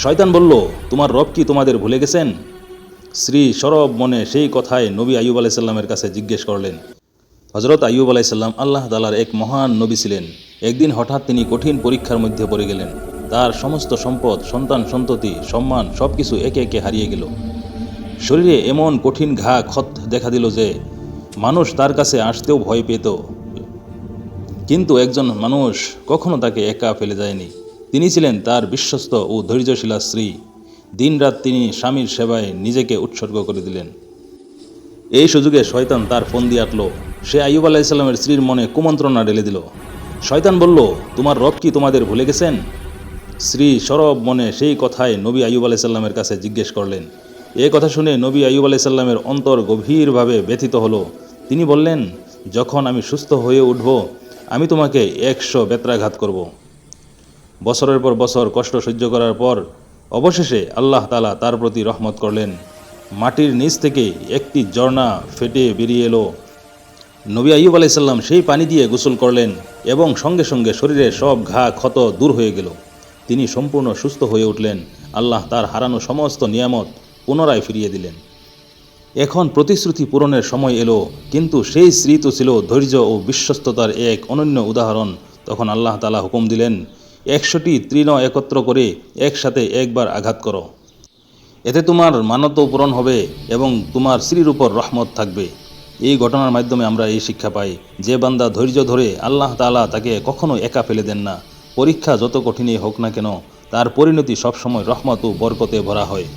শয়তান বলল, তোমার রব কি তোমাদের ভুলে গেছেন? শ্রী সরব মনে সেই কথায় নবী আইয়ুব আলাইসাল্লামের কাছে জিজ্ঞেস করলেন। হজরত আইয়ুব আলাইসাল্লাম আল্লাহ তাআলার এক মহান নবী ছিলেন। একদিন হঠাৎ তিনি কঠিন পরীক্ষার মধ্যে পড়ে গেলেন। তার সমস্ত সম্পদ, সন্তান সন্ততি, সম্মান সবকিছু একে একে হারিয়ে গেল। শরীরে এমন কঠিন ঘা ক্ষত দেখা দিল যে মানুষ তার কাছে আসতেও ভয় পেত। কিন্তু একজন মানুষ কখনো তাকে একা ফেলে যায়নি। তিনি ছিলেন তার বিশ্বস্ত ও ধৈর্যশীলা স্ত্রী। দিনরাত তিনি স্বামীর সেবায় নিজেকে উৎসর্গ করে দিলেন। এই সুযোগে শয়তান তার ফোন দিয়ে আটল। সে আইয়ুব আলাইসাল্লামের স্ত্রীর মনে কুমন্ত্রণা ঢেলে দিল। শয়তান বলল, তোমার রব কি তোমাদের ভুলে গেছেন? স্ত্রী সরব মনে সেই কথায় নবী আইয়ুব আলাইসাল্লামের কাছে জিজ্ঞেস করলেন। এ কথা শুনে নবী আইয়ুব আলাইসাল্লামের অন্তর গভীরভাবে ব্যথিত হলো। তিনি বললেন, যখন আমি সুস্থ হয়ে উঠব আমি তোমাকে 100 বেত্রাঘাত করব। বছরের পর বছর কষ্ট সহ্য করার পর অবশেষে আল্লাহ তাআলা তার প্রতি রহমত করলেন। মাটির নিচ থেকে একটি ঝর্ণা ফেটে বেরিয়ে এলো। নবী আইয়ুব আলাইসাল্লাম সেই পানি দিয়ে গোসল করলেন এবং সঙ্গে সঙ্গে শরীরের সব ঘা ক্ষত দূর হয়ে গেল। তিনি সম্পূর্ণ সুস্থ হয়ে উঠলেন। আল্লাহ তার হারানো সমস্ত নিয়ামত পুনরায় ফিরিয়ে দিলেন। এখন প্রতিশ্রুতি পূরণের সময় এলো, কিন্তু সেই স্ত্রী তো ছিল ধৈর্য ও বিশ্বস্ততার এক অনন্য উদাহরণ। তখন আল্লাহ তাআলা হুকুম দিলেন, 100টি তৃণ একত্র করে একসাথে একবার আঘাত করো। এতে তোমার মানত পূরণ হবে এবং তোমার স্ত্রীর উপর রহমত থাকবে। এই ঘটনার মাধ্যমে আমরা এই শিক্ষা পাই, যে বান্দা ধৈর্য ধরে আল্লাহ তাআলা তাকে কখনো একা ফেলে দেন না। পরীক্ষা যত কঠিনই হোক না কেন, তার পরিণতি সবসময় রহমত ও বরকতে ভরা হয়।